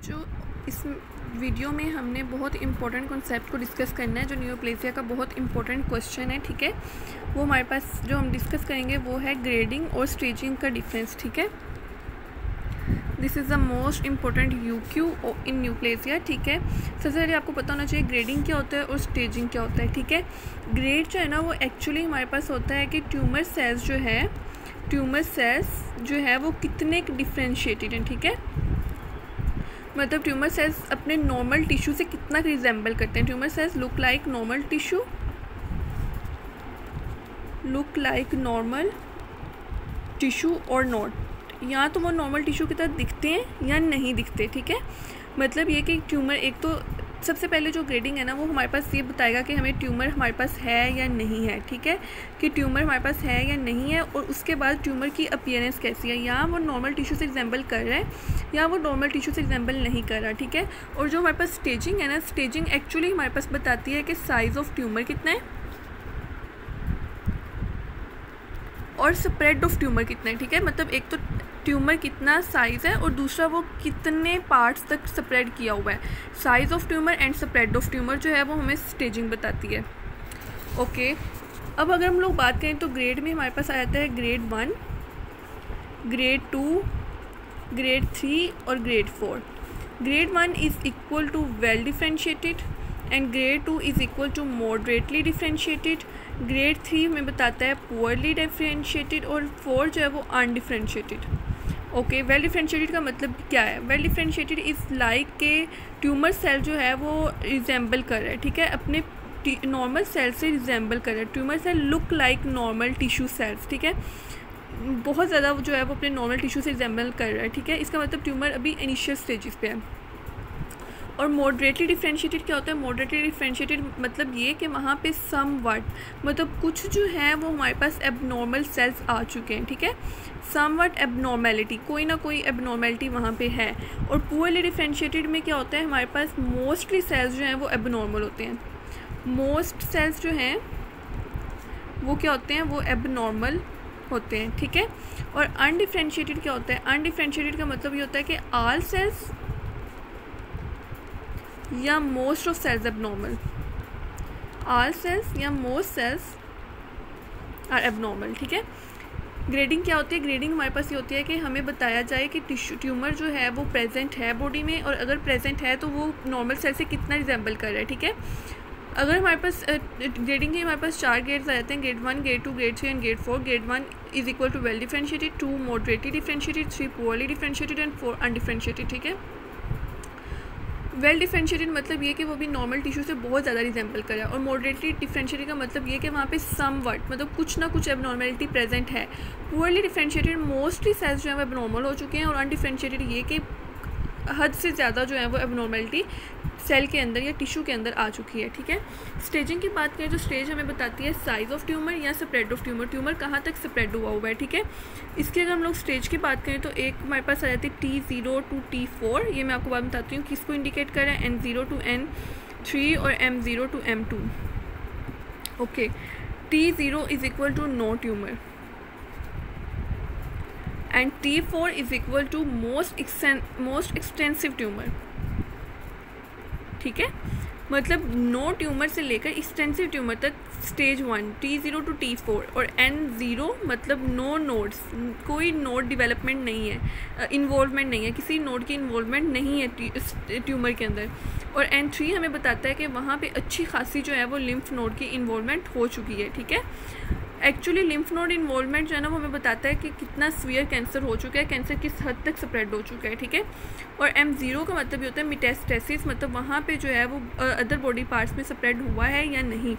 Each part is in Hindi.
जो इस वीडियो में हमने बहुत इंपॉर्टेंट कॉन्सेप्ट को डिस्कस करना है, जो नियोप्लेसिया का बहुत इंपॉर्टेंट क्वेश्चन है, ठीक है। वो हमारे पास जो हम डिस्कस करेंगे वो है ग्रेडिंग और स्टेजिंग का डिफरेंस, ठीक है। This is the most important U Q in neoplasia, ठीक है। सबसे पहले आपको पता होना चाहिए ग्रेडिंग क्या होता है और स्टेजिंग क्या होता है, ठीक है। ग्रेड जो है ना वो एक्चुअली हमारे पास होता है कि ट्यूमर सेल्स जो है वो कितने डिफ्रेंशिएटेड हैं, ठीक है। मतलब ट्यूमर सेल्स अपने नॉर्मल टिश्यू से कितना रिजेंबल करते हैं। Tumour cells look like normal tissue और नॉट, या तो वो नॉर्मल टिश्यू की तरह दिखते हैं या नहीं दिखते, ठीक है। मतलब ये कि ट्यूमर, एक तो सबसे पहले जो ग्रेडिंग है ना वो हमारे पास ये बताएगा कि हमें ट्यूमर हमारे पास है या नहीं है, ठीक है, कि ट्यूमर हमारे पास है या नहीं है। और उसके बाद ट्यूमर की अपीयरेंस कैसी है, या वो नॉर्मल टिश्यू से रिजेंबल कर रहा है या वो नॉर्मल टिश्यू से रिजेंबल नहीं कर रहा, ठीक है। और जो हमारे पास स्टेजिंग है ना, स्टेजिंग एक्चुअली हमारे पास बताती है कि साइज़ ऑफ ट्यूमर कितना है और स्प्रेड ऑफ ट्यूमर कितना है, ठीक है। मतलब एक तो ट्यूमर कितना साइज़ है और दूसरा वो कितने पार्ट्स तक स्प्रेड किया हुआ है। Size of tumour and spread of tumour जो है वो हमें स्टेजिंग बताती है, ओके। अब अगर हम लोग बात करें तो ग्रेड में हमारे पास आ जाता है ग्रेड 1, ग्रेड 2, ग्रेड 3 और grade 4। Grade 1 is equal to well differentiated and grade 2 is equal to moderately differentiated. Grade 3 हमें बताता है पुअरली डिफ्रेंशिएटेड और 4 जो है वो अनडिफ्रेंशिएटेड, ओके। वेल डिफ्रेंशिएटेड का मतलब क्या है? वेल डिफ्रेंशिएटेड इज़ लाइक के ट्यूमर सेल जो है वो रिजेंबल कर रहा है, ठीक है, अपने नॉर्मल सेल से रिजेंबल कर रहा है। Tumour cell look like normal tissue cells, ठीक है, बहुत ज़्यादा जो है वो अपने नॉर्मल टिश्यू से रिजेंबल कर रहा है, ठीक है। इसका मतलब ट्यूमर अभी इनिशियल स्टेजेस पे है। और मॉडरेटली डिफ्रेंशिएटेड क्या होता है? मॉडरेटली डिफ्रेंशिएटेड मतलब ये कि वहाँ पे समवट, मतलब कुछ जो है वो हमारे पास एबनॉर्मल सेल्स आ चुके हैं, ठीक है। समवट एबनॉर्मेलिटी, कोई ना कोई एबनॉर्मेलिटी वहाँ पे है। और पुअरली डिफ्रेंशिएटेड में क्या होता है? हमारे पास मोस्टली सेल्स जो हैं वो एबनॉर्मल होते हैं। मोस्ट सेल्स जो हैं वो क्या होते हैं? वो एबनॉर्मल होते हैं, ठीक है। और अनडिफ्रेंशिएटेड क्या होता है? अनडिफ्रेंशिएटेड का मतलब ये होता है कि ऑल सेल्स या most of cells abnormal, all cells या मोस्ट सेल्स आर एबनॉर्मल, ठीक है। ग्रेडिंग क्या होती है? ग्रेडिंग हमारे पास ये होती है कि हमें बताया जाए कि ट्यूमर जो है वो प्रेजेंट है बॉडी में, और अगर प्रेजेंट है तो वो नॉर्मल सेल से कितना रिजेंबल कर रहा है, ठीक है। अगर हमारे पास ग्रेडिंग के हमारे पास 4 ग्रेड्स आ जाते हैं, grade 1, grade 2, grade 3 and grade 4। Grade 1 is equal to well differentiated, 2 moderately differentiated, 3 poorly differentiated and 4 undifferentiated, ठीक है। वेल डिफ्रेंशिएटेड मतलब ये कि वो भी नॉर्मल टिश्यू से बहुत ज़्यादा रिजेंबल करे, और मॉडरेटली डिफ्रेंशिएटेड का मतलब ये कि वहाँ पे समवट, मतलब कुछ ना कुछ एबनॉर्मेलिटी प्रेजेंट है। पुअरली डिफ्रेंशिएटेड मोस्टली सेल्स जो है वो एबनॉर्मल हो चुके हैं, और अनडिफ्रेंशिएटेड ये कि हद से ज़्यादा जो है वो एबनॉर्मेलिटी सेल के अंदर या टिश्यू के अंदर आ चुकी है, ठीक है। स्टेजिंग की बात करें तो स्टेज हमें बताती है साइज़ ऑफ ट्यूमर या स्प्रेड ऑफ ट्यूमर, ट्यूमर कहाँ तक स्प्रेड हुआ है, ठीक है। इसकी अगर हम लोग स्टेज की बात करें तो एक हमारे पास आ जाती है T0 to T4, ये मैं आपको बात बताती हूँ किसको इंडिकेट कर रहा है, N0 to N3 और M0 to M2, okay. T0 is equal to no tumour and T4 is equal to most extensive tumour, ठीक है। मतलब नो ट्यूमर से लेकर एक्सटेंसिव ट्यूमर तक स्टेज 1, T0 to T4, और N0 मतलब नो नोड्स, कोई नोड डेवलपमेंट नहीं है, इन्वॉल्वमेंट नहीं है, किसी नोड की इन्वॉल्वमेंट नहीं है ट्यूमर के अंदर। और N3 हमें बताता है कि वहाँ पे अच्छी खासी जो है वो लिम्फ नोड की इन्वॉल्वमेंट हो चुकी है, ठीक है। एक्चुअली लिम्फ नोड इन्वॉल्वमेंट जो है ना वो हमें बताता है कि कितना सीवियर कैंसर हो चुका है, कैंसर किस हद तक स्प्रेड हो चुका है, ठीक है। और M0 का मतलब ये होता है मेटास्टेसिस, मतलब वहाँ पे जो है वो अदर बॉडी पार्ट्स में स्प्रेड हुआ है या नहीं।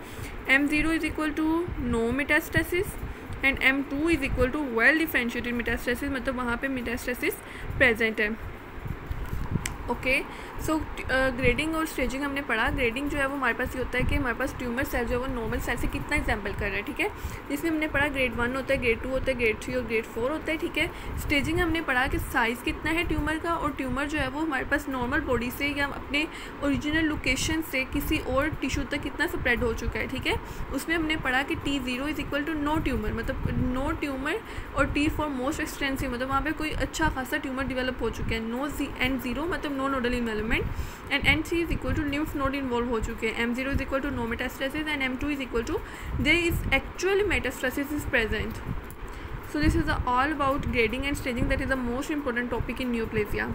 M0 is equal to no metastasis and M2 is equal to well differentiated metastasis, मतलब वहाँ पे मेटास्टेसिस प्रेजेंट है, ओके। सो ग्रेडिंग और स्टेजिंग हमने पढ़ा। ग्रेडिंग जो है वो हमारे पास ये होता है कि हमारे पास ट्यूमर सेल जो है वो नॉर्मल सेल से कितना एग्जाम्पल कर रहा है, ठीक है। जिसमें हमने पढ़ा ग्रेड 1 होता है, ग्रेड 2 होता है, ग्रेड 3 और ग्रेड 4 होता है, ठीक है। स्टेजिंग हमने पढ़ा कि साइज़ कितना है ट्यूमर का, और ट्यूमर जो है वो हमारे पास नॉर्मल बॉडी से या अपने ओरिजिनल लोकेशन से किसी और टिश्यू तक कितना स्प्रेड हो चुका है, ठीक है। उसमें हमने पढ़ा कि T0 is equal to no tumour, मतलब नो ट्यूमर, और T4 मोस्ट एक्सटेंसिव, मतलब वहाँ पर कोई अच्छा खासा ट्यूमर डिवेलप हो चुका है। नो N0 मतलब no nodal involvement, and N3 is equal to lymph node involve हो चुके हैं, M0 is equal to no metastasis, and M2 is equal to there is actually metastasis is present. So this is all about grading and staging. That is the most important topic in neoplasia.